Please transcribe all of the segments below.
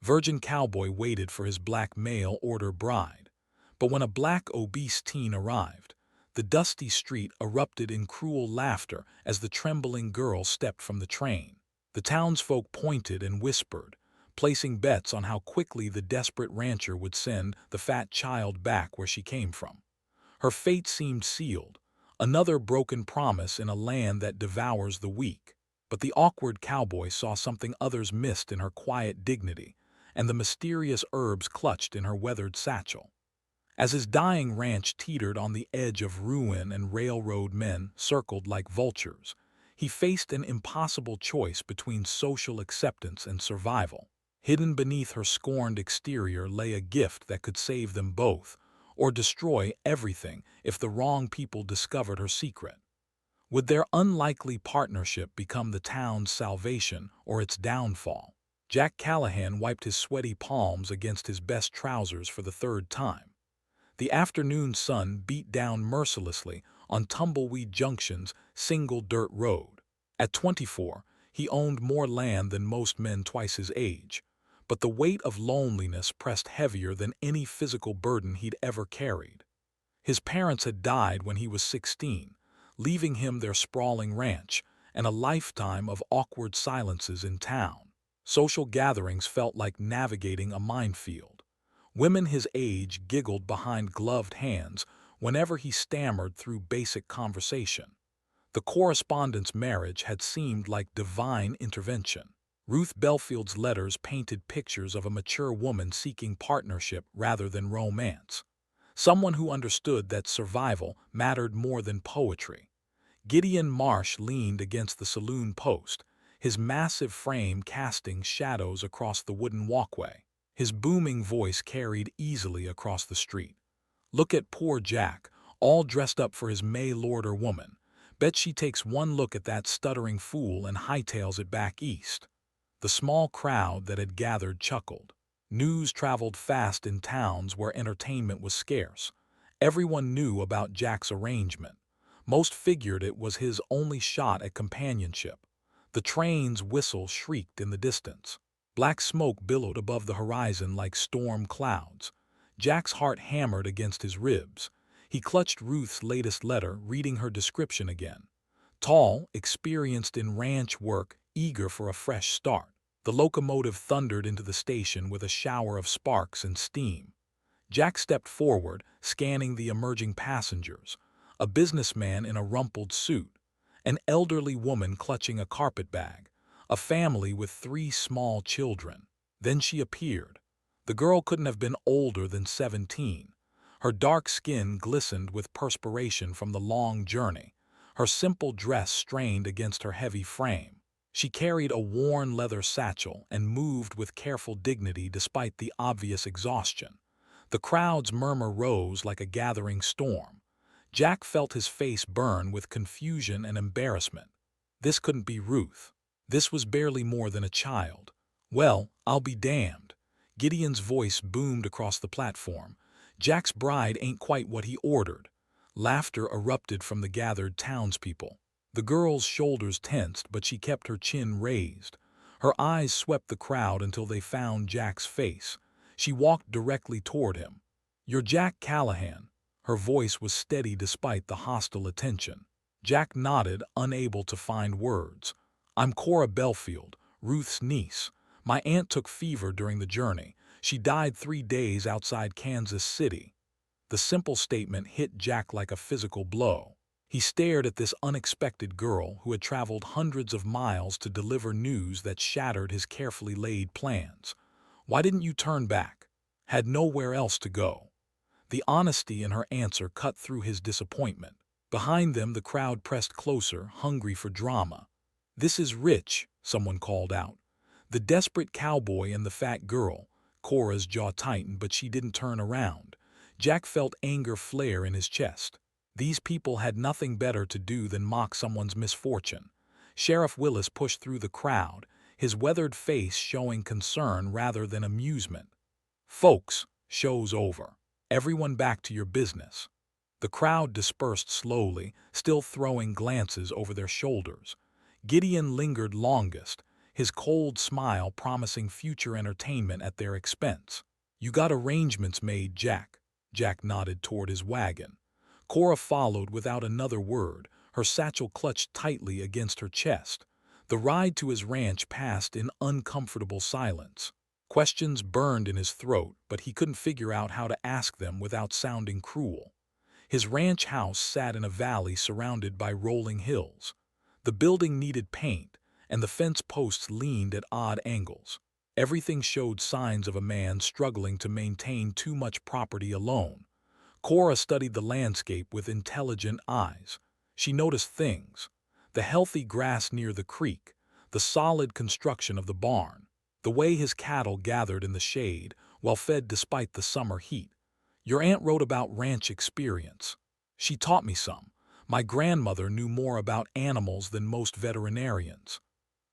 Virgin Cowboy waited for his black mail-order bride. But when a black obese teen arrived, the dusty street erupted in cruel laughter as the trembling girl stepped from the train. The townsfolk pointed and whispered, placing bets on how quickly the desperate rancher would send the fat child back where she came from. Her fate seemed sealed, another broken promise in a land that devours the weak. But the awkward cowboy saw something others missed in her quiet dignity, and the mysterious herbs clutched in her weathered satchel. As his dying ranch teetered on the edge of ruin and railroad men circled like vultures, he faced an impossible choice between social acceptance and survival. Hidden beneath her scorned exterior lay a gift that could save them both, or destroy everything if the wrong people discovered her secret. Would their unlikely partnership become the town's salvation or its downfall? Jack Callahan wiped his sweaty palms against his best trousers for the third time. The afternoon sun beat down mercilessly on Tumbleweed Junction's single dirt road. At 24, he owned more land than most men twice his age, but the weight of loneliness pressed heavier than any physical burden he'd ever carried. His parents had died when he was 16, leaving him their sprawling ranch and a lifetime of awkward silences in town. Social gatherings felt like navigating a minefield. Women his age giggled behind gloved hands whenever he stammered through basic conversation. The correspondence marriage had seemed like divine intervention. Ruth Belfield's letters painted pictures of a mature woman seeking partnership rather than romance. Someone who understood that survival mattered more than poetry. Gideon Marsh leaned against the saloon post, his massive frame casting shadows across the wooden walkway. His booming voice carried easily across the street. "Look at poor Jack, all dressed up for his mail-order woman. Bet she takes one look at that stuttering fool and hightails it back east." The small crowd that had gathered chuckled. News traveled fast in towns where entertainment was scarce. Everyone knew about Jack's arrangement. Most figured it was his only shot at companionship. The train's whistle shrieked in the distance. Black smoke billowed above the horizon like storm clouds. Jack's heart hammered against his ribs. He clutched Ruth's latest letter, reading her description again. Tall, experienced in ranch work, eager for a fresh start. The locomotive thundered into the station with a shower of sparks and steam. Jack stepped forward, scanning the emerging passengers. A businessman in a rumpled suit, an elderly woman clutching a carpet bag, a family with 3 small children. Then she appeared. The girl couldn't have been older than 17. Her dark skin glistened with perspiration from the long journey. Her simple dress strained against her heavy frame. She carried a worn leather satchel and moved with careful dignity despite the obvious exhaustion. The crowd's murmur rose like a gathering storm. Jack felt his face burn with confusion and embarrassment. This couldn't be Ruth. This was barely more than a child. "Well, I'll be damned." Gideon's voice boomed across the platform. "Jack's bride ain't quite what he ordered." Laughter erupted from the gathered townspeople. The girl's shoulders tensed, but she kept her chin raised. Her eyes swept the crowd until they found Jack's face. She walked directly toward him. "You're Jack Callahan." Her voice was steady despite the hostile attention. Jack nodded, unable to find words. "I'm Cora Belfield, Ruth's niece. My aunt took fever during the journey. She died 3 days outside Kansas City." The simple statement hit Jack like a physical blow. He stared at this unexpected girl who had traveled hundreds of miles to deliver news that shattered his carefully laid plans. "Why didn't you turn back?" "Had nowhere else to go." The honesty in her answer cut through his disappointment. Behind them, the crowd pressed closer, hungry for drama. "This is Rich," someone called out. The desperate cowboy and the fat girl. Cora's jaw tightened, but she didn't turn around. Jack felt anger flare in his chest. These people had nothing better to do than mock someone's misfortune. Sheriff Willis pushed through the crowd, his weathered face showing concern rather than amusement. "Folks, show's over. Everyone back to your business." The crowd dispersed slowly, still throwing glances over their shoulders. Gideon lingered longest, his cold smile promising future entertainment at their expense. "You got arrangements made, Jack." Jack nodded toward his wagon. Cora followed without another word, her satchel clutched tightly against her chest. The ride to his ranch passed in uncomfortable silence. Questions burned in his throat, but he couldn't figure out how to ask them without sounding cruel. His ranch house sat in a valley surrounded by rolling hills. The building needed paint, and the fence posts leaned at odd angles. Everything showed signs of a man struggling to maintain too much property alone. Cora studied the landscape with intelligent eyes. She noticed things: the healthy grass near the creek, the solid construction of the barn, the way his cattle gathered in the shade, well fed despite the summer heat. "Your aunt wrote about ranch experience. She taught me some. My grandmother knew more about animals than most veterinarians."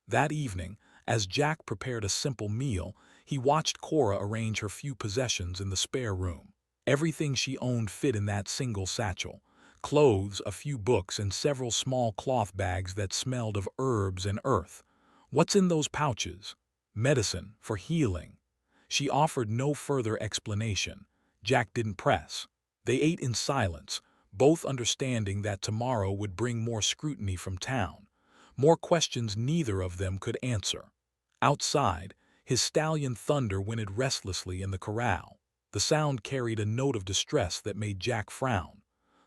That evening, as Jack prepared a simple meal, he watched Cora arrange her few possessions in the spare room. Everything she owned fit in that single satchel: clothes, a few books, and several small cloth bags that smelled of herbs and earth. "What's in those pouches?" "Medicine, for healing." She offered no further explanation. Jack didn't press. They ate in silence, both understanding that tomorrow would bring more scrutiny from town, more questions neither of them could answer. Outside, his stallion Thunder whinnied restlessly in the corral. The sound carried a note of distress that made Jack frown.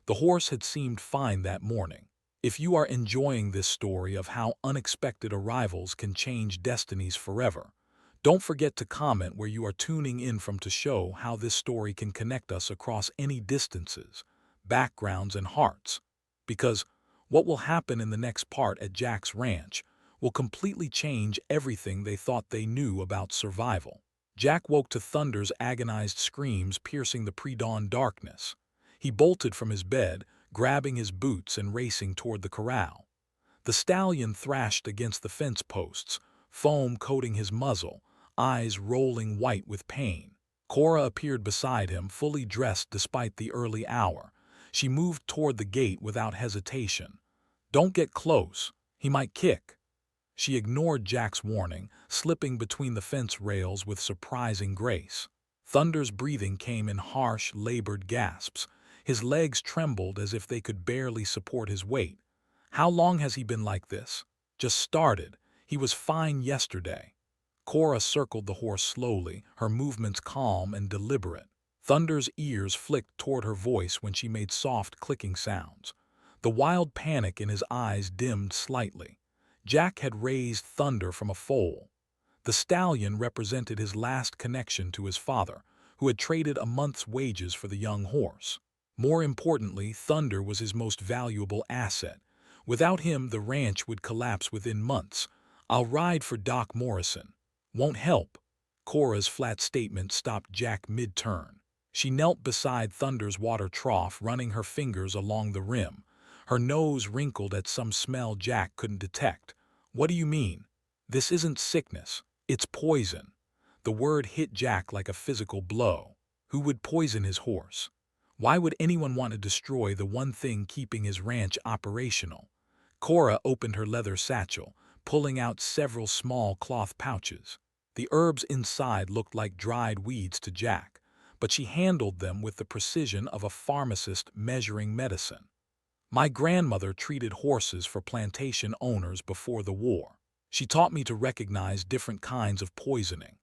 The horse had seemed fine that morning. If you are enjoying this story of how unexpected arrivals can change destinies forever, don't forget to comment where you are tuning in from to show how this story can connect us across any distances, backgrounds, and hearts. Because what will happen in the next part at Jack's ranch will completely change everything they thought they knew about survival. Jack woke to Thunder's agonized screams piercing the pre-dawn darkness. He bolted from his bed, grabbing his boots and racing toward the corral. The stallion thrashed against the fence posts, foam coating his muzzle, eyes rolling white with pain. Cora appeared beside him, fully dressed despite the early hour. She moved toward the gate without hesitation. "Don't get close. He might kick." She ignored Jack's warning, slipping between the fence rails with surprising grace. Thunder's breathing came in harsh, labored gasps. His legs trembled as if they could barely support his weight. "How long has he been like this?" "Just started. He was fine yesterday." Cora circled the horse slowly, her movements calm and deliberate. Thunder's ears flicked toward her voice when she made soft clicking sounds. The wild panic in his eyes dimmed slightly. Jack had raised Thunder from a foal. The stallion represented his last connection to his father, who had traded a month's wages for the young horse. More importantly, Thunder was his most valuable asset. Without him, the ranch would collapse within months. "I'll ride for Doc Morrison." "Won't help." Cora's flat statement stopped Jack mid-turn. She knelt beside Thunder's water trough, running her fingers along the rim. Her nose wrinkled at some smell Jack couldn't detect. "What do you mean?" "This isn't sickness. It's poison." The word hit Jack like a physical blow. Who would poison his horse? Why would anyone want to destroy the one thing keeping his ranch operational? Cora opened her leather satchel, pulling out several small cloth pouches. The herbs inside looked like dried weeds to Jack, but she handled them with the precision of a pharmacist measuring medicine. "My grandmother treated horses for plantation owners before the war. She taught me to recognize different kinds of poisoning."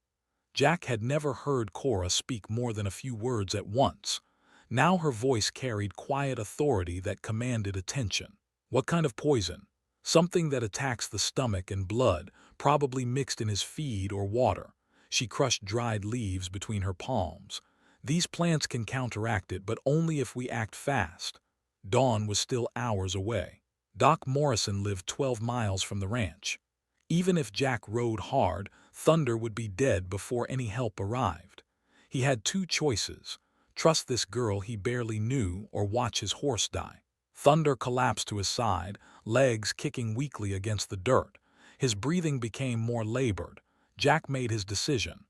Jack had never heard Cora speak more than a few words at once. Now her voice carried quiet authority that commanded attention. "What kind of poison?" "Something that attacks the stomach and blood, probably mixed in his feed or water." She crushed dried leaves between her palms. "These plants can counteract it, but only if we act fast." Dawn was still hours away. Doc Morrison lived 12 miles from the ranch. Even if Jack rode hard, Thunder would be dead before any help arrived. He had two choices: trust this girl he barely knew or watch his horse die. Thunder collapsed to his side, legs kicking weakly against the dirt. His breathing became more labored. Jack made his decision.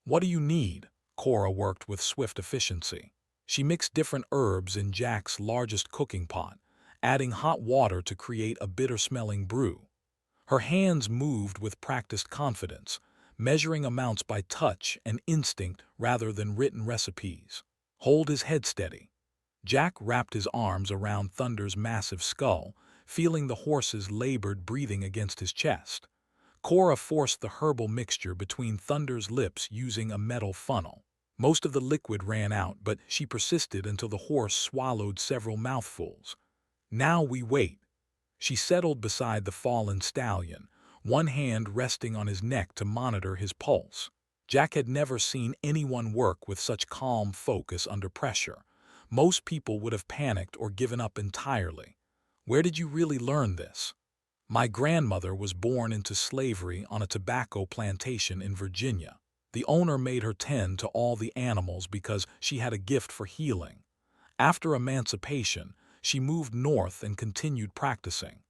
"What do you need?" Cora worked with swift efficiency. She mixed different herbs in Jack's largest cooking pot, adding hot water to create a bitter-smelling brew. Her hands moved with practiced confidence, measuring amounts by touch and instinct rather than written recipes. Hold his head steady. Jack wrapped his arms around Thunder's massive skull, feeling the horse's labored breathing against his chest. Cora forced the herbal mixture between Thunder's lips using a metal funnel. Most of the liquid ran out, but she persisted until the horse swallowed several mouthfuls. Now we wait. She settled beside the fallen stallion, one hand resting on his neck to monitor his pulse. Jack had never seen anyone work with such calm focus under pressure. Most people would have panicked or given up entirely. Where did you really learn this? My grandmother was born into slavery on a tobacco plantation in Virginia. The owner made her tend to all the animals because she had a gift for healing. After emancipation, she moved north and continued practicing.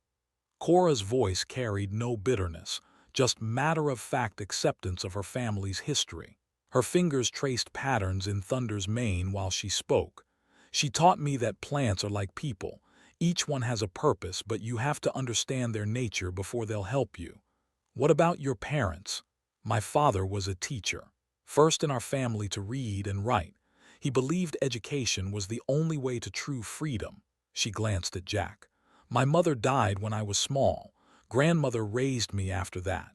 Cora's voice carried no bitterness, just matter-of-fact acceptance of her family's history. Her fingers traced patterns in Thunder's mane while she spoke. She taught me that plants are like people. Each one has a purpose, but you have to understand their nature before they'll help you. What about your parents? My father was a teacher, first in our family to read and write. He believed education was the only way to true freedom. She glanced at Jack. My mother died when I was small. Grandmother raised me after that.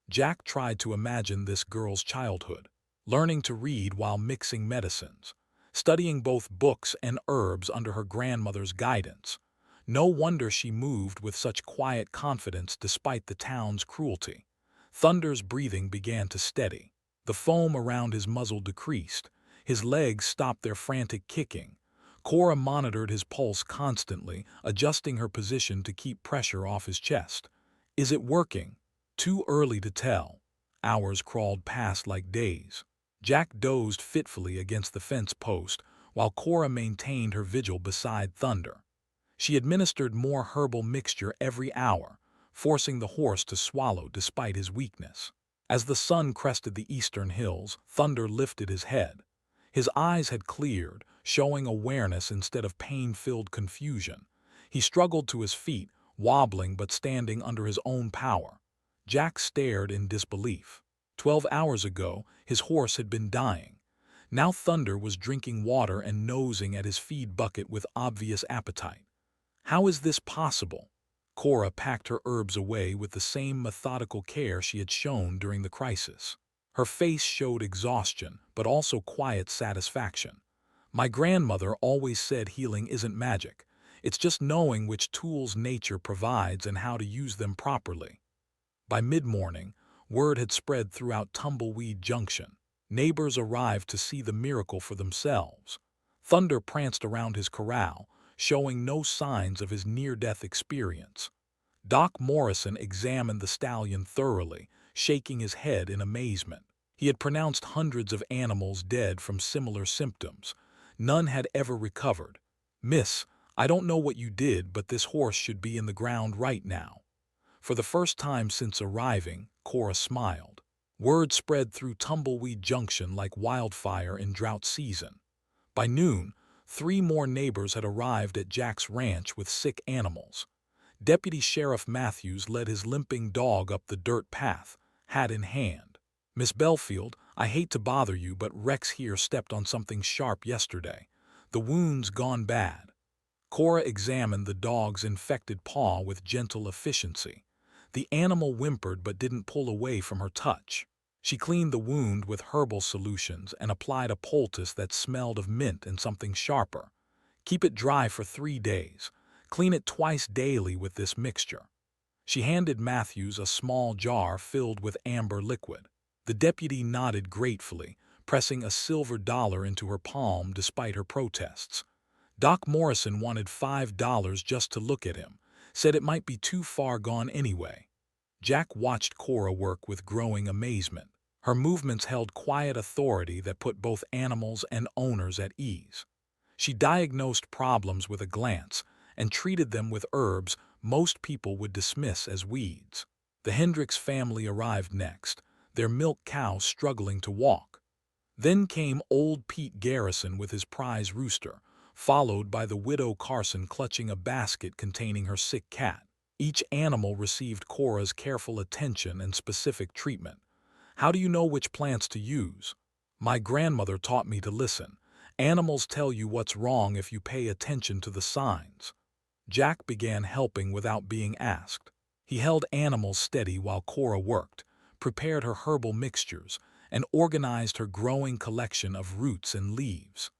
Jack tried to imagine this girl's childhood, learning to read while mixing medicines, studying both books and herbs under her grandmother's guidance. No wonder she moved with such quiet confidence despite the town's cruelty. Thunder's breathing began to steady. The foam around his muzzle decreased. His legs stopped their frantic kicking. Cora monitored his pulse constantly, adjusting her position to keep pressure off his chest. Is it working? Too early to tell. Hours crawled past like days. Jack dozed fitfully against the fence post, while Cora maintained her vigil beside Thunder. She administered more herbal mixture every hour, forcing the horse to swallow despite his weakness. As the sun crested the eastern hills, Thunder lifted his head. His eyes had cleared, showing awareness instead of pain-filled confusion. He struggled to his feet, wobbling but standing under his own power. Jack stared in disbelief. 12 hours ago, his horse had been dying. Now Thunder was drinking water and nosing at his feed bucket with obvious appetite. How is this possible? Cora packed her herbs away with the same methodical care she had shown during the crisis. Her face showed exhaustion, but also quiet satisfaction. My grandmother always said healing isn't magic. It's just knowing which tools nature provides and how to use them properly. By mid-morning, word had spread throughout Tumbleweed Junction. Neighbors arrived to see the miracle for themselves. Thunder pranced around his corral, showing no signs of his near-death experience. Doc Morrison examined the stallion thoroughly, shaking his head in amazement. He had pronounced hundreds of animals dead from similar symptoms. None had ever recovered. Miss, I don't know what you did, but this horse should be in the ground right now. For the first time since arriving, Cora smiled. Word spread through Tumbleweed Junction like wildfire in drought season. By noon, 3 more neighbors had arrived at Jack's ranch with sick animals. Deputy Sheriff Matthews led his limping dog up the dirt path, hat in hand. Miss Belfield, I hate to bother you, but Rex here stepped on something sharp yesterday. The wound's gone bad. Cora examined the dog's infected paw with gentle efficiency. The animal whimpered but didn't pull away from her touch. She cleaned the wound with herbal solutions and applied a poultice that smelled of mint and something sharper. Keep it dry for 3 days. Clean it twice daily with this mixture. She handed Matthews a small jar filled with amber liquid. The deputy nodded gratefully, pressing a silver dollar into her palm despite her protests. Doc Morrison wanted $5 just to look at him, said it might be too far gone anyway. Jack watched Cora work with growing amazement. Her movements held quiet authority that put both animals and owners at ease. She diagnosed problems with a glance and treated them with herbs most people would dismiss as weeds. The Hendricks family arrived next, their milk cow struggling to walk. Then came old Pete Garrison with his prize rooster, followed by the widow Carson clutching a basket containing her sick cat. Each animal received Cora's careful attention and specific treatment. How do you know which plants to use? My grandmother taught me to listen. Animals tell you what's wrong if you pay attention to the signs. Jack began helping without being asked. He held animals steady while Cora worked, prepared her herbal mixtures, and organized her growing collection of roots and leaves.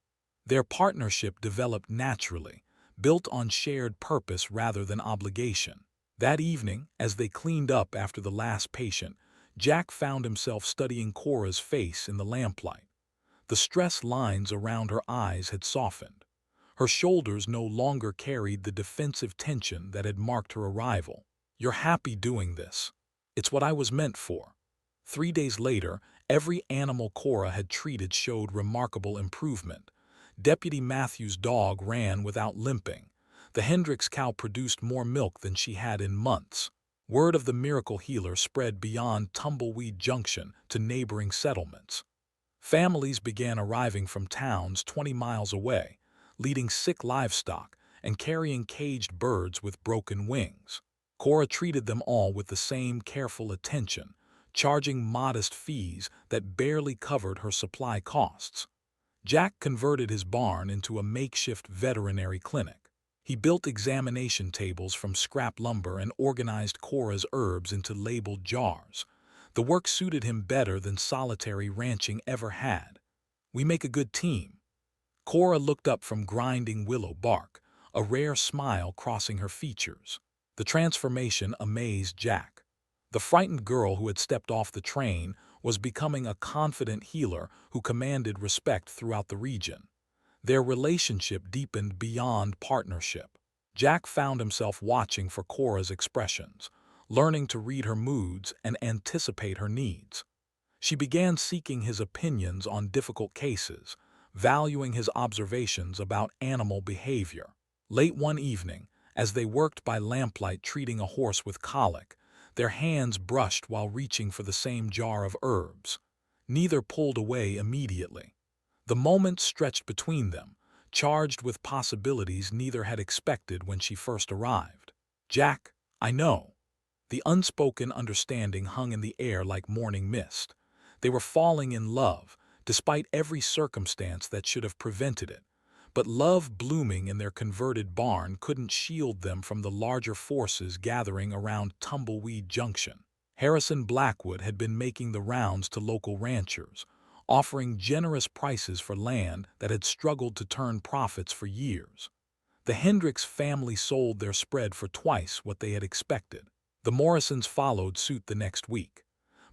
Their partnership developed naturally, built on shared purpose rather than obligation. That evening, as they cleaned up after the last patient, Jack found himself studying Cora's face in the lamplight. The stress lines around her eyes had softened. Her shoulders no longer carried the defensive tension that had marked her arrival. "You're happy doing this. It's what I was meant for." 3 days later, every animal Cora had treated showed remarkable improvement. Deputy Matthew's dog ran without limping. The Hendricks cow produced more milk than she had in months. Word of the miracle healer spread beyond Tumbleweed Junction to neighboring settlements. Families began arriving from towns 20 miles away, leading sick livestock and carrying caged birds with broken wings. Cora treated them all with the same careful attention, charging modest fees that barely covered her supply costs. Jack converted his barn into a makeshift veterinary clinic. He built examination tables from scrap lumber and organized Cora's herbs into labeled jars. The work suited him better than solitary ranching ever had. "We make a good team." Cora looked up from grinding willow bark, a rare smile crossing her features. The transformation amazed Jack. The frightened girl who had stepped off the train was becoming a confident healer who commanded respect throughout the region. Their relationship deepened beyond partnership. Jack found himself watching for Cora's expressions, learning to read her moods and anticipate her needs. She began seeking his opinions on difficult cases, valuing his observations about animal behavior. Late one evening, as they worked by lamplight treating a horse with colic, their hands brushed while reaching for the same jar of herbs. Neither pulled away immediately. The moment stretched between them, charged with possibilities neither had expected when she first arrived. "Jack, I know." The unspoken understanding hung in the air like morning mist. They were falling in love, despite every circumstance that should have prevented it. But love blooming in their converted barn couldn't shield them from the larger forces gathering around Tumbleweed Junction. Harrison Blackwood had been making the rounds to local ranchers, offering generous prices for land that had struggled to turn profits for years. The Hendricks family sold their spread for twice what they had expected. The Morrisons followed suit the next week.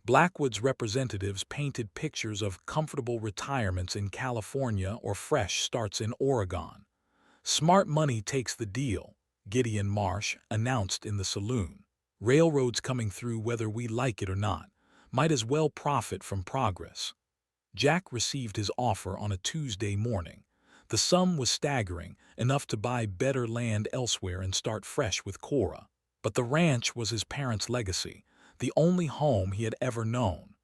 Blackwood's representatives painted pictures of comfortable retirements in California or fresh starts in Oregon. "Smart money takes the deal," Gideon Marsh announced in the saloon. "Railroads coming through whether we like it or not. Might as well profit from progress." Jack received his offer on a Tuesday morning. The sum was staggering, enough to buy better land elsewhere and start fresh with Cora. But the ranch was his parents' legacy, the only home he had ever known.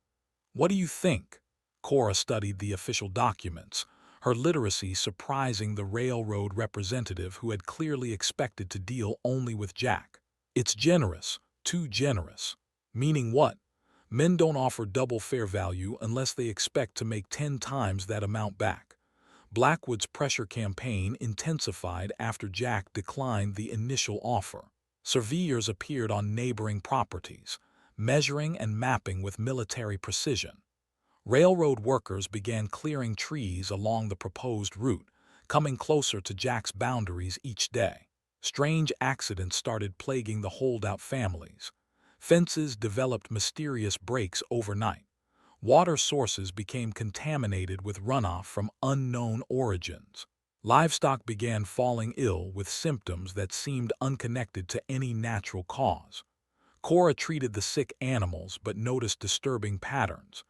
"What do you think?" Cora studied the official documents, her literacy surprising the railroad representative who had clearly expected to deal only with Jack. "It's generous, too generous." "Meaning what?" "Men don't offer double fair value unless they expect to make 10 times that amount back." Blackwood's pressure campaign intensified after Jack declined the initial offer. Surveyors appeared on neighboring properties, measuring and mapping with military precision. Railroad workers began clearing trees along the proposed route, coming closer to Jack's boundaries each day. Strange accidents started plaguing the holdout families. Fences developed mysterious breaks overnight. Water sources became contaminated with runoff from unknown origins. Livestock began falling ill with symptoms that seemed unconnected to any natural cause. Cora treated the sick animals but noticed disturbing patterns.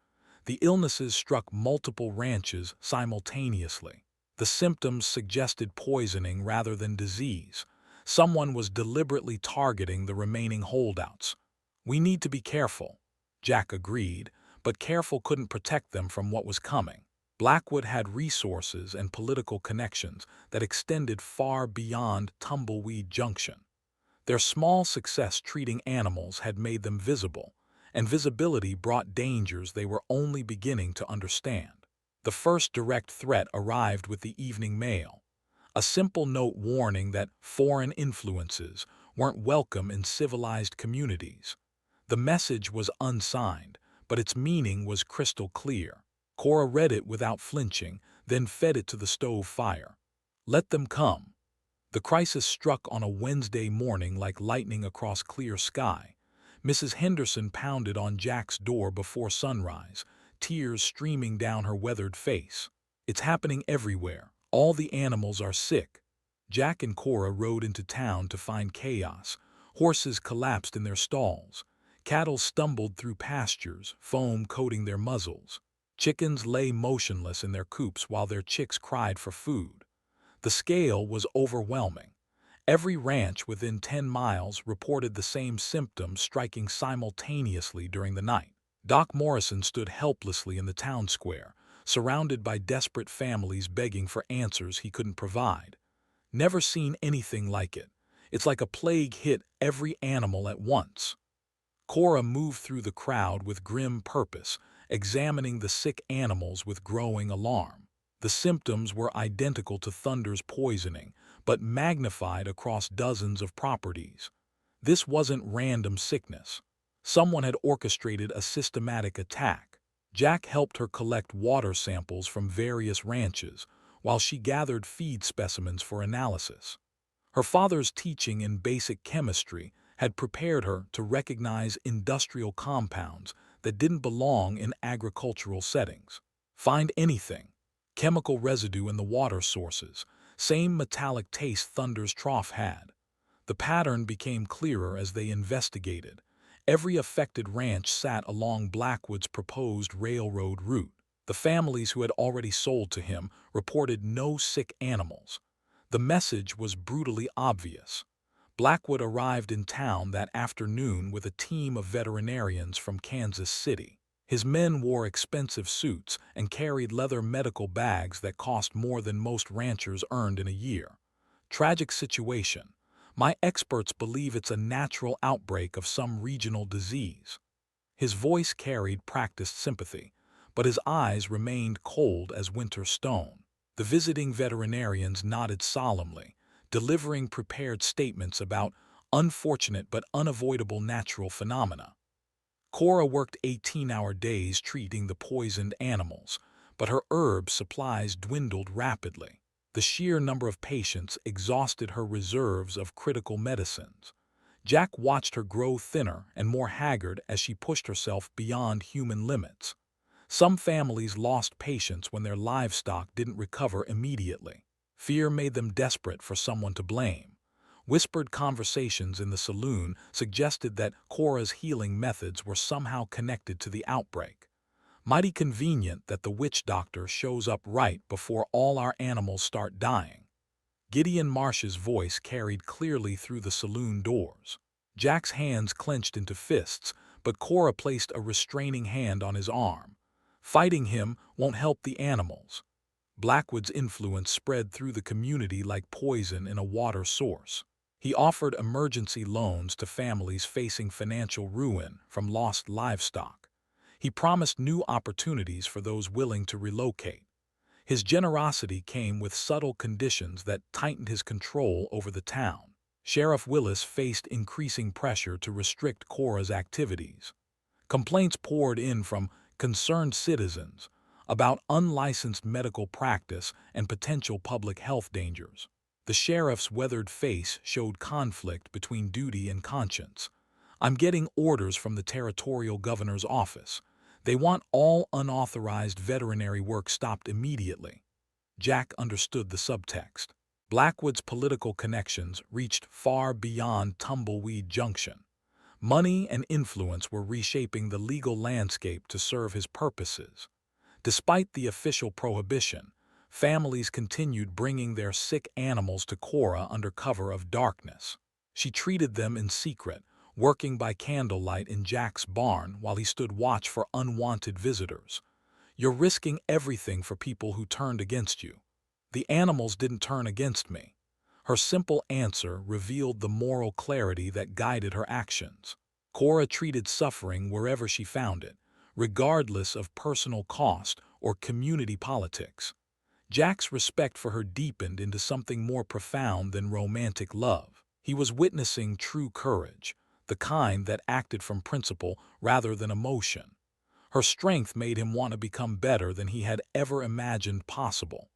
The illnesses struck multiple ranches simultaneously. The symptoms suggested poisoning rather than disease. Someone was deliberately targeting the remaining holdouts. "We need to be careful," Jack agreed, but careful couldn't protect them from what was coming. Blackwood had resources and political connections that extended far beyond Tumbleweed Junction. Their small success treating animals had made them visible, and visibility brought dangers they were only beginning to understand. The first direct threat arrived with the evening mail, a simple note warning that foreign influences weren't welcome in civilized communities. The message was unsigned, but its meaning was crystal clear. Cora read it without flinching, then fed it to the stove fire. Let them come. The crisis struck on a Wednesday morning like lightning across clear sky. Mrs. Henderson pounded on Jack's door before sunrise, tears streaming down her weathered face. It's happening everywhere. All the animals are sick. Jack and Cora rode into town to find chaos. Horses collapsed in their stalls. Cattle stumbled through pastures, foam coating their muzzles. Chickens lay motionless in their coops while their chicks cried for food. The scale was overwhelming. Every ranch within 10 miles reported the same symptoms striking simultaneously during the night. Doc Morrison stood helplessly in the town square, surrounded by desperate families begging for answers he couldn't provide. Never seen anything like it. It's like a plague hit every animal at once. Cora moved through the crowd with grim purpose, examining the sick animals with growing alarm. The symptoms were identical to Thunder's poisoning, but magnified across dozens of properties. This wasn't random sickness. Someone had orchestrated a systematic attack. Jack helped her collect water samples from various ranches, while she gathered feed specimens for analysis. Her father's teaching in basic chemistry had prepared her to recognize industrial compounds that didn't belong in agricultural settings. Find anything. Chemical residue in the water sources, same metallic taste Thunder's trough had. The pattern became clearer as they investigated. Every affected ranch sat along Blackwood's proposed railroad route. The families who had already sold to him reported no sick animals. The message was brutally obvious. Blackwood arrived in town that afternoon with a team of veterinarians from Kansas City. His men wore expensive suits and carried leather medical bags that cost more than most ranchers earned in a year. Tragic situation. My experts believe it's a natural outbreak of some regional disease. His voice carried practiced sympathy, but his eyes remained cold as winter stone. The visiting veterinarians nodded solemnly, delivering prepared statements about unfortunate but unavoidable natural phenomena. Cora worked 18-hour days treating the poisoned animals, but her herb supplies dwindled rapidly. The sheer number of patients exhausted her reserves of critical medicines. Jack watched her grow thinner and more haggard as she pushed herself beyond human limits. Some families lost patience when their livestock didn't recover immediately. Fear made them desperate for someone to blame. Whispered conversations in the saloon suggested that Cora's healing methods were somehow connected to the outbreak. Mighty convenient that the witch doctor shows up right before all our animals start dying. Gideon Marsh's voice carried clearly through the saloon doors. Jack's hands clenched into fists, but Cora placed a restraining hand on his arm. Fighting him won't help the animals. Blackwood's influence spread through the community like poison in a water source. He offered emergency loans to families facing financial ruin from lost livestock. He promised new opportunities for those willing to relocate. His generosity came with subtle conditions that tightened his control over the town. Sheriff Willis faced increasing pressure to restrict Cora's activities. Complaints poured in from concerned citizens about unlicensed medical practice and potential public health dangers. The sheriff's weathered face showed conflict between duty and conscience. I'm getting orders from the territorial governor's office. They want all unauthorized veterinary work stopped immediately. Jack understood the subtext. Blackwood's political connections reached far beyond Tumbleweed Junction. Money and influence were reshaping the legal landscape to serve his purposes. Despite the official prohibition, families continued bringing their sick animals to Cora under cover of darkness. She treated them in secret, working by candlelight in Jack's barn while he stood watch for unwanted visitors. You're risking everything for people who turned against you. The animals didn't turn against me. Her simple answer revealed the moral clarity that guided her actions. Cora treated suffering wherever she found it, regardless of personal cost or community politics. Jack's respect for her deepened into something more profound than romantic love. He was witnessing true courage, the kind that acted from principle rather than emotion. Her strength made him want to become better than he had ever imagined possible.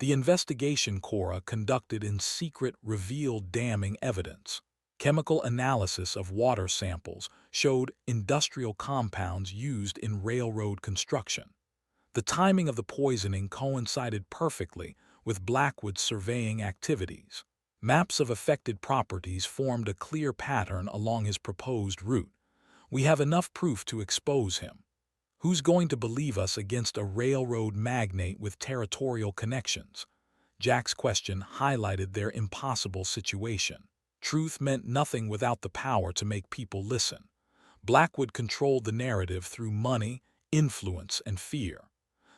The investigation Cora conducted in secret revealed damning evidence. Chemical analysis of water samples showed industrial compounds used in railroad construction. The timing of the poisoning coincided perfectly with Blackwood's surveying activities. Maps of affected properties formed a clear pattern along his proposed route. We have enough proof to expose him. Who's going to believe us against a railroad magnate with territorial connections? Jack's question highlighted their impossible situation. Truth meant nothing without the power to make people listen. Blackwood controlled the narrative through money, influence, and fear.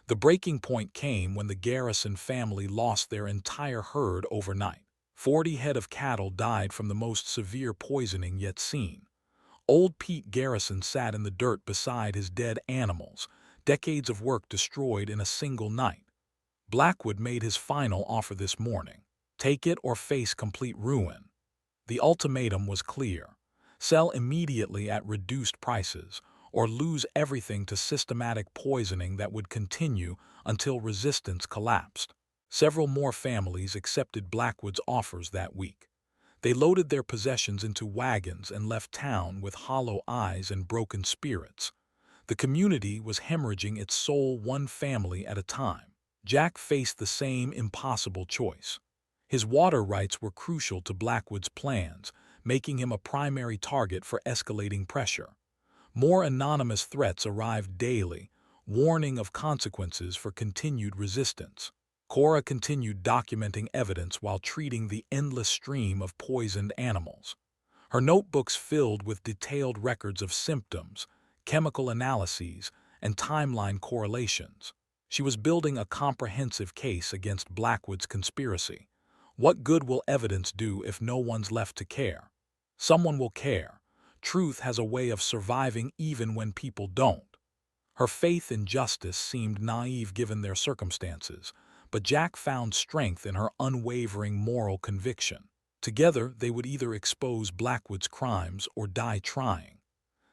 The breaking point came when the Garrison family lost their entire herd overnight. 40 head of cattle died from the most severe poisoning yet seen. Old Pete Garrison sat in the dirt beside his dead animals, decades of work destroyed in a single night. Blackwood made his final offer this morning. Take it or face complete ruin. The ultimatum was clear. Sell immediately at reduced prices, or lose everything to systematic poisoning that would continue until resistance collapsed. Several more families accepted Blackwood's offers that week. They loaded their possessions into wagons and left town with hollow eyes and broken spirits. The community was hemorrhaging its soul one family at a time. Jack faced the same impossible choice. His water rights were crucial to Blackwood's plans, making him a primary target for escalating pressure. More anonymous threats arrived daily, warning of consequences for continued resistance. Cora continued documenting evidence while treating the endless stream of poisoned animals. Her notebooks filled with detailed records of symptoms, chemical analyses, and timeline correlations. She was building a comprehensive case against Blackwood's conspiracy. What good will evidence do if no one's left to care? Someone will care. Truth has a way of surviving even when people don't. Her faith in justice seemed naive given their circumstances, but Jack found strength in her unwavering moral conviction. Together, they would either expose Blackwood's crimes or die trying.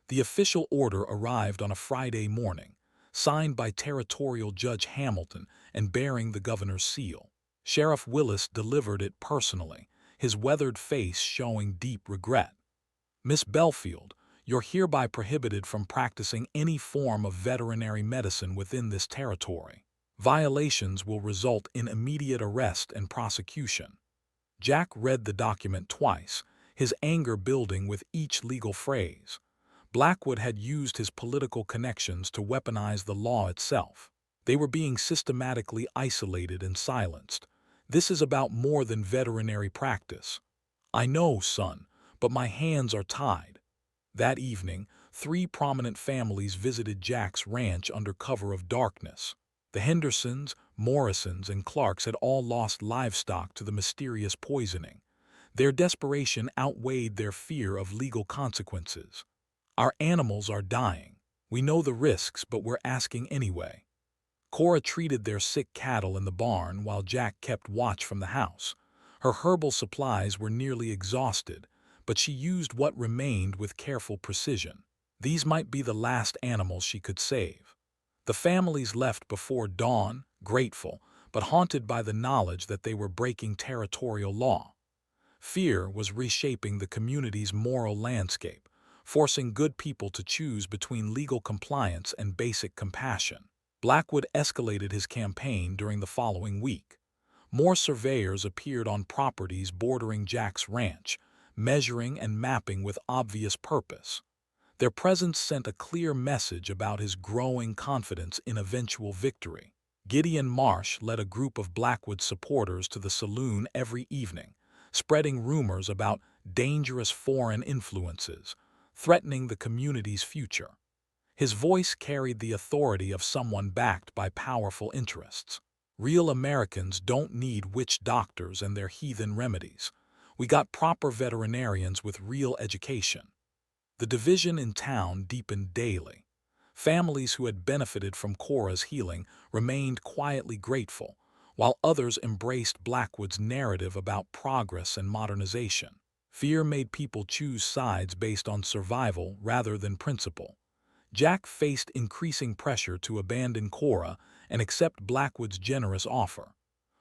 The official order arrived on a Friday morning, signed by Territorial Judge Hamilton and bearing the governor's seal. Sheriff Willis delivered it personally, his weathered face showing deep regret. Miss Belfield, you're hereby prohibited from practicing any form of veterinary medicine within this territory. Violations will result in immediate arrest and prosecution. Jack read the document twice, his anger building with each legal phrase. Blackwood had used his political connections to weaponize the law itself. They were being systematically isolated and silenced. This is about more than veterinary practice. I know, son, but my hands are tied. That evening, 3 prominent families visited Jack's ranch under cover of darkness. The Hendersons, Morrisons, and Clarks had all lost livestock to the mysterious poisoning. Their desperation outweighed their fear of legal consequences. Our animals are dying. We know the risks, but we're asking anyway. Cora treated their sick cattle in the barn while Jack kept watch from the house. Her herbal supplies were nearly exhausted, but she used what remained with careful precision. These might be the last animals she could save. The families left before dawn, grateful, but haunted by the knowledge that they were breaking territorial law. Fear was reshaping the community's moral landscape, forcing good people to choose between legal compliance and basic compassion. Blackwood escalated his campaign during the following week. More surveyors appeared on properties bordering Jack's ranch, measuring and mapping with obvious purpose. Their presence sent a clear message about his growing confidence in eventual victory. Gideon Marsh led a group of Blackwood supporters to the saloon every evening, spreading rumors about dangerous foreign influences, threatening the community's future. His voice carried the authority of someone backed by powerful interests. Real Americans don't need witch doctors and their heathen remedies. We got proper veterinarians with real education. The division in town deepened daily. Families who had benefited from Cora's healing remained quietly grateful, while others embraced Blackwood's narrative about progress and modernization. Fear made people choose sides based on survival rather than principle. Jack faced increasing pressure to abandon Cora and accept Blackwood's generous offer.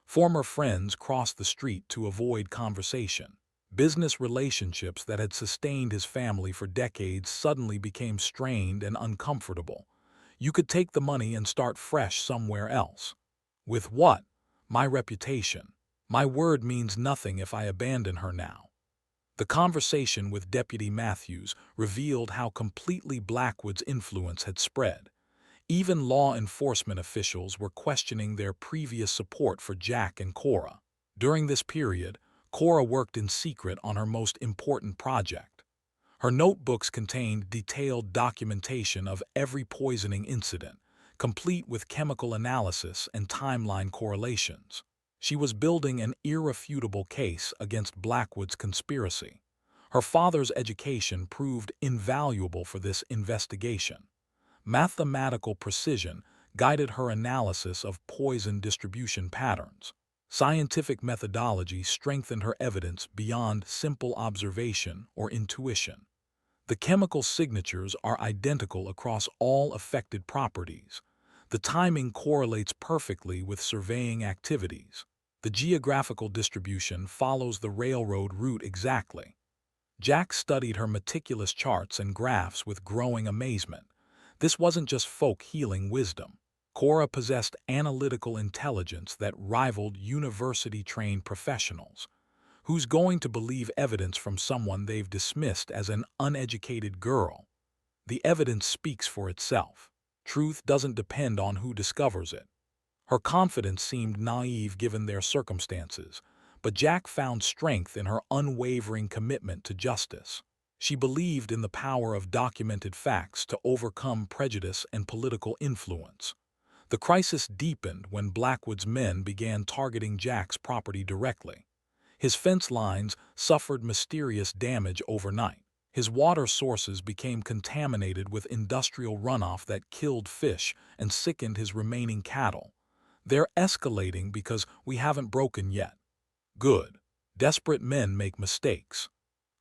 Former friends crossed the street to avoid conversation. Business relationships that had sustained his family for decades suddenly became strained and uncomfortable. You could take the money and start fresh somewhere else. With what? My reputation. My word means nothing if I abandon her now. The conversation with Deputy Matthews revealed how completely Blackwood's influence had spread. Even law enforcement officials were questioning their previous support for Jack and Cora. During this period, Cora worked in secret on her most important project. Her notebooks contained detailed documentation of every poisoning incident, complete with chemical analysis and timeline correlations. She was building an irrefutable case against Blackwood's conspiracy. Her father's education proved invaluable for this investigation. Mathematical precision guided her analysis of poison distribution patterns. Scientific methodology strengthened her evidence beyond simple observation or intuition. The chemical signatures are identical across all affected properties. The timing correlates perfectly with surveying activities. The geographical distribution follows the railroad route exactly. Jack studied her meticulous charts and graphs with growing amazement. This wasn't just folk healing wisdom. Cora possessed analytical intelligence that rivaled university-trained professionals. Who's going to believe evidence from someone they've dismissed as an uneducated girl? The evidence speaks for itself. Truth doesn't depend on who discovers it. Her confidence seemed naive given their circumstances, but Jack found strength in her unwavering commitment to justice. She believed in the power of documented facts to overcome prejudice and political influence. The crisis deepened when Blackwood's men began targeting Jack's property directly. His fence lines suffered mysterious damage overnight. His water sources became contaminated with industrial runoff that killed fish and sickened his remaining cattle. They're escalating because we haven't broken yet. Good. Desperate men make mistakes.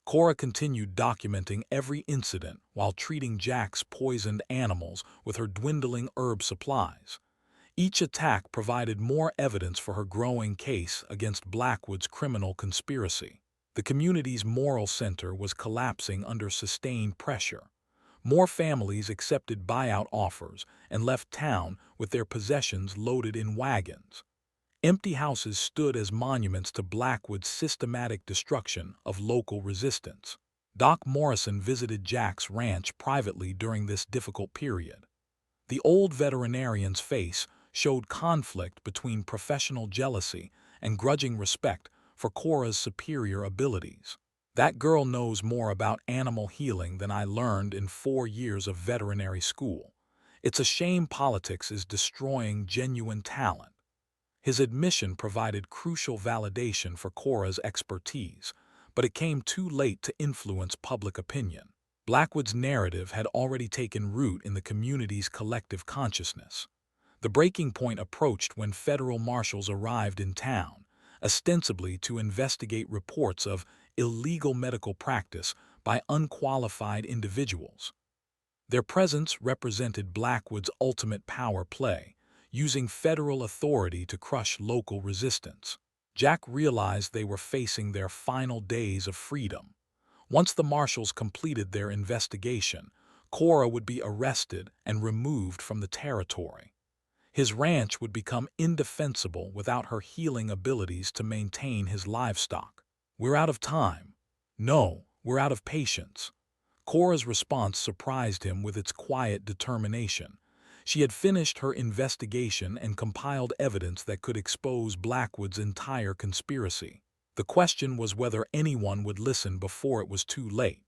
Cora continued documenting every incident while treating Jack's poisoned animals with her dwindling herb supplies. Each attack provided more evidence for her growing case against Blackwood's criminal conspiracy. The community's moral center was collapsing under sustained pressure. More families accepted buyout offers and left town with their possessions loaded in wagons. Empty houses stood as monuments to Blackwood's systematic destruction of local resistance. Doc Morrison visited Jack's ranch privately during this difficult period. The old veterinarian's face showed conflict between professional jealousy and grudging respect for Cora's superior abilities. That girl knows more about animal healing than I learned in 4 years of veterinary school. It's a shame politics is destroying genuine talent. His admission provided crucial validation for Cora's expertise, but it came too late to influence public opinion. Blackwood's narrative had already taken root in the community's collective consciousness. The breaking point approached when federal marshals arrived in town, ostensibly to investigate reports of illegal medical practice by unqualified individuals. Their presence represented Blackwood's ultimate power play, using federal authority to crush local resistance. Jack realized they were facing their final days of freedom. Once the marshals completed their investigation, Cora would be arrested and removed from the territory. His ranch would become indefensible without her healing abilities to maintain his livestock. We're out of time. No, we're out of patience. Cora's response surprised him with its quiet determination. She had finished her investigation and compiled evidence that could expose Blackwood's entire conspiracy. The question was whether anyone would listen before it was too late.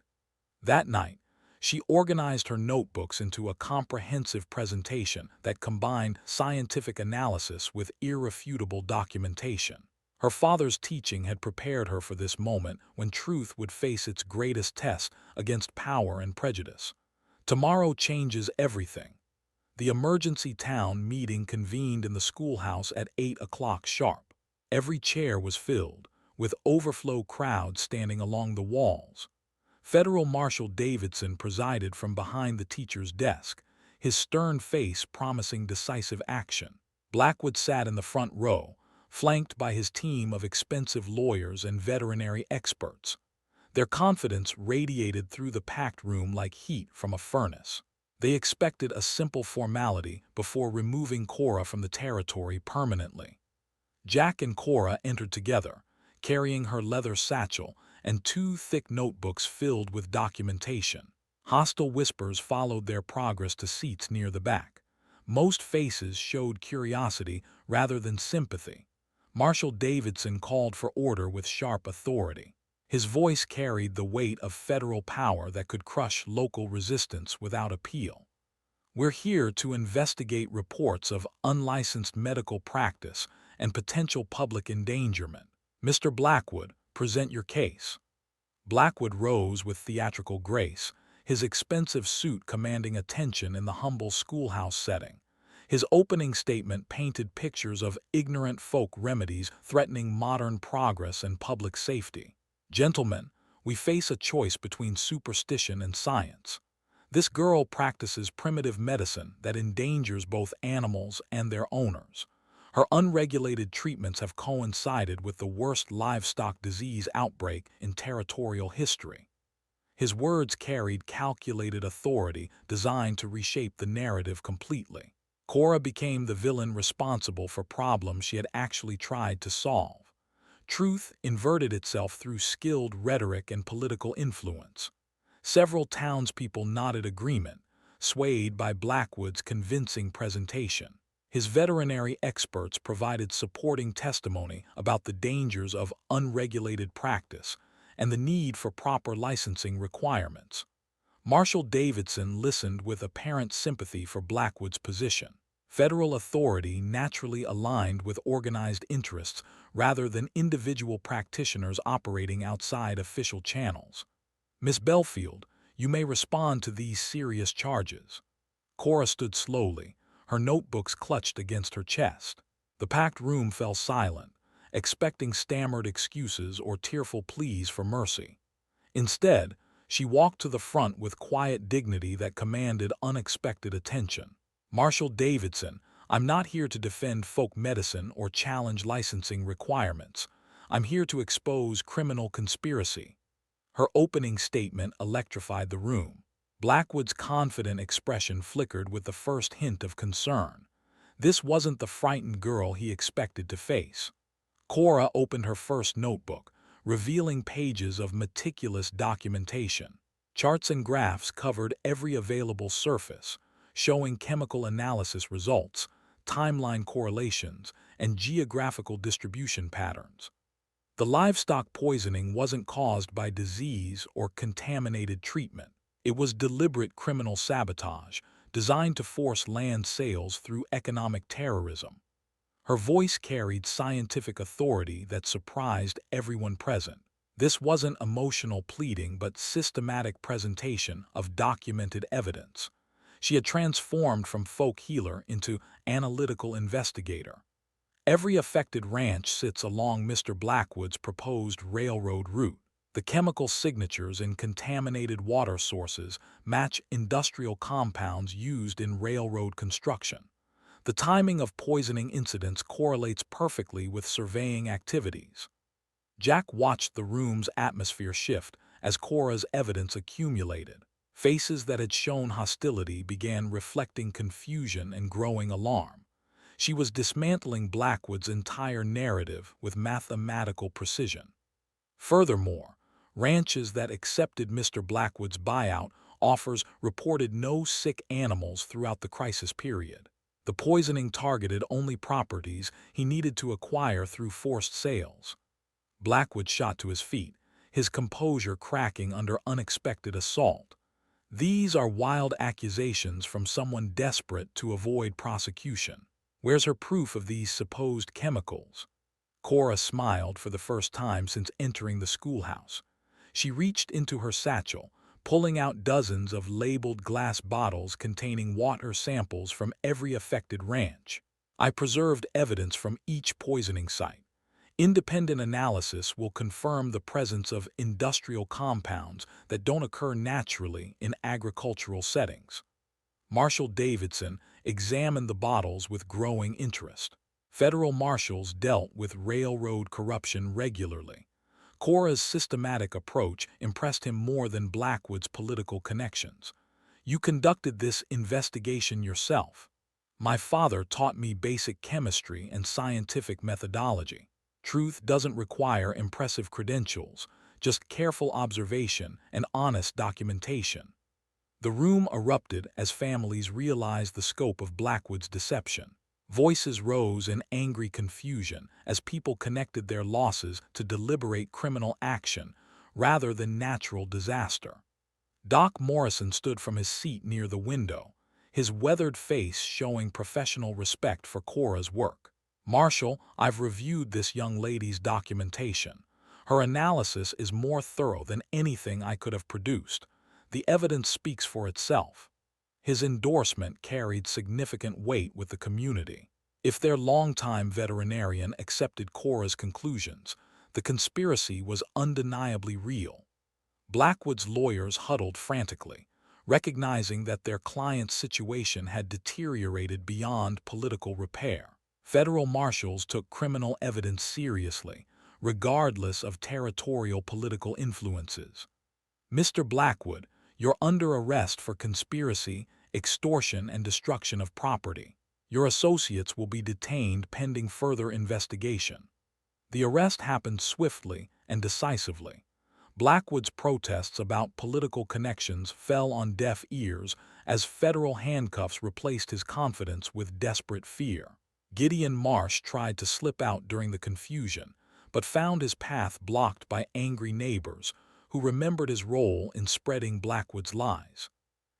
That night, She organized her notebooks into a comprehensive presentation that combined scientific analysis with irrefutable documentation. Her father's teaching had prepared her for this moment when truth would face its greatest test against power and prejudice. Tomorrow changes everything. The emergency town meeting convened in the schoolhouse at 8 o'clock sharp. Every chair was filled, with overflow crowds standing along the walls. Federal Marshal Davidson presided from behind the teacher's desk, his stern face promising decisive action. Blackwood sat in the front row, flanked by his team of expensive lawyers and veterinary experts. Their confidence radiated through the packed room like heat from a furnace. They expected a simple formality before removing Cora from the territory permanently. Jack and Cora entered together, carrying her leather satchel and two thick notebooks filled with documentation. Hostile whispers followed their progress to seats near the back. Most faces showed curiosity rather than sympathy. Marshal Davidson called for order with sharp authority. His voice carried the weight of federal power that could crush local resistance without appeal. We're here to investigate reports of unlicensed medical practice and potential public endangerment. Mr. Blackwood, present your case. Blackwood rose with theatrical grace, his expensive suit commanding attention in the humble schoolhouse setting. His opening statement painted pictures of ignorant folk remedies threatening modern progress and public safety. Gentlemen, we face a choice between superstition and science. This girl practices primitive medicine that endangers both animals and their owners. Her unregulated treatments have coincided with the worst livestock disease outbreak in territorial history. His words carried calculated authority designed to reshape the narrative completely. Cora became the villain responsible for problems she had actually tried to solve. Truth inverted itself through skilled rhetoric and political influence. Several townspeople nodded agreement, swayed by Blackwood's convincing presentation. His veterinary experts provided supporting testimony about the dangers of unregulated practice and the need for proper licensing requirements. Marshal Davidson listened with apparent sympathy for Blackwood's position. Federal authority naturally aligned with organized interests rather than individual practitioners operating outside official channels. Miss Belfield, you may respond to these serious charges. Cora stood slowly, her notebooks clutched against her chest. The packed room fell silent, expecting stammered excuses or tearful pleas for mercy. Instead, she walked to the front with quiet dignity that commanded unexpected attention. Marshal Davidson, I'm not here to defend folk medicine or challenge licensing requirements. I'm here to expose criminal conspiracy. Her opening statement electrified the room. Blackwood's confident expression flickered with the first hint of concern. This wasn't the frightened girl he expected to face. Cora opened her first notebook, revealing pages of meticulous documentation. Charts and graphs covered every available surface, showing chemical analysis results, timeline correlations, and geographical distribution patterns. The livestock poisoning wasn't caused by disease or contaminated treatment. It was deliberate criminal sabotage, designed to force land sales through economic terrorism. Her voice carried scientific authority that surprised everyone present. This wasn't emotional pleading but systematic presentation of documented evidence. She had transformed from folk healer into analytical investigator. Every affected ranch sits along Mr. Blackwood's proposed railroad route. The chemical signatures in contaminated water sources match industrial compounds used in railroad construction. The timing of poisoning incidents correlates perfectly with surveying activities. Jack watched the room's atmosphere shift as Cora's evidence accumulated. Faces that had shown hostility began reflecting confusion and growing alarm. She was dismantling Blackwood's entire narrative with mathematical precision. Furthermore, ranches that accepted Mr. Blackwood's buyout offers reported no sick animals throughout the crisis period. The poisoning targeted only properties he needed to acquire through forced sales. Blackwood shot to his feet, his composure cracking under unexpected assault. These are wild accusations from someone desperate to avoid prosecution. Where's her proof of these supposed chemicals? Cora smiled for the first time since entering the schoolhouse. She reached into her satchel, pulling out dozens of labeled glass bottles containing water samples from every affected ranch. I preserved evidence from each poisoning site. Independent analysis will confirm the presence of industrial compounds that don't occur naturally in agricultural settings. Marshal Davidson examined the bottles with growing interest. Federal marshals dealt with railroad corruption regularly. Cora's systematic approach impressed him more than Blackwood's political connections. You conducted this investigation yourself. My father taught me basic chemistry and scientific methodology. Truth doesn't require impressive credentials, just careful observation and honest documentation. The room erupted as families realized the scope of Blackwood's deception. Voices rose in angry confusion as people connected their losses to deliberate criminal action rather than natural disaster. Doc Morrison stood from his seat near the window, his weathered face showing professional respect for Cora's work. Marshal, I've reviewed this young lady's documentation. Her analysis is more thorough than anything I could have produced. The evidence speaks for itself. His endorsement carried significant weight with the community. If their longtime veterinarian accepted Cora's conclusions, the conspiracy was undeniably real. Blackwood's lawyers huddled frantically, recognizing that their client's situation had deteriorated beyond political repair. Federal marshals took criminal evidence seriously, regardless of territorial political influences. Mr. Blackwood, you're under arrest for conspiracy, extortion, and destruction of property. Your associates will be detained pending further investigation. The arrest happened swiftly and decisively. Blackwood's protests about political connections fell on deaf ears as federal handcuffs replaced his confidence with desperate fear. Gideon Marsh tried to slip out during the confusion, but found his path blocked by angry neighbors who remembered his role in spreading Blackwood's lies.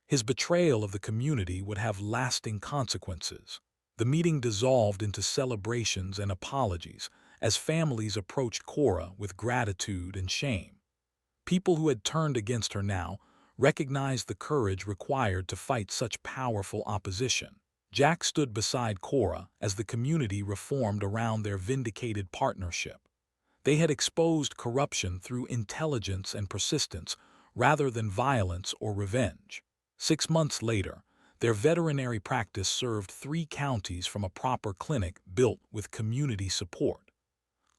His betrayal of the community would have lasting consequences. The meeting dissolved into celebrations and apologies as families approached Cora with gratitude and shame. People who had turned against her now recognized the courage required to fight such powerful opposition. Jack stood beside Cora as the community reformed around their vindicated partnership. They had exposed corruption through intelligence and persistence rather than violence or revenge. 6 months later, their veterinary practice served 3 counties from a proper clinic built with community support.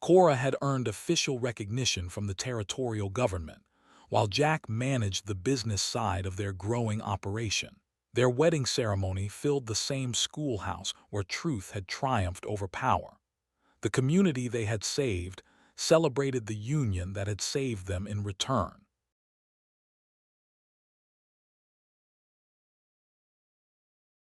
Cora had earned official recognition from the territorial government, while Jack managed the business side of their growing operation. Their wedding ceremony filled the same schoolhouse where truth had triumphed over power. The community they had saved celebrated the union that had saved them in return.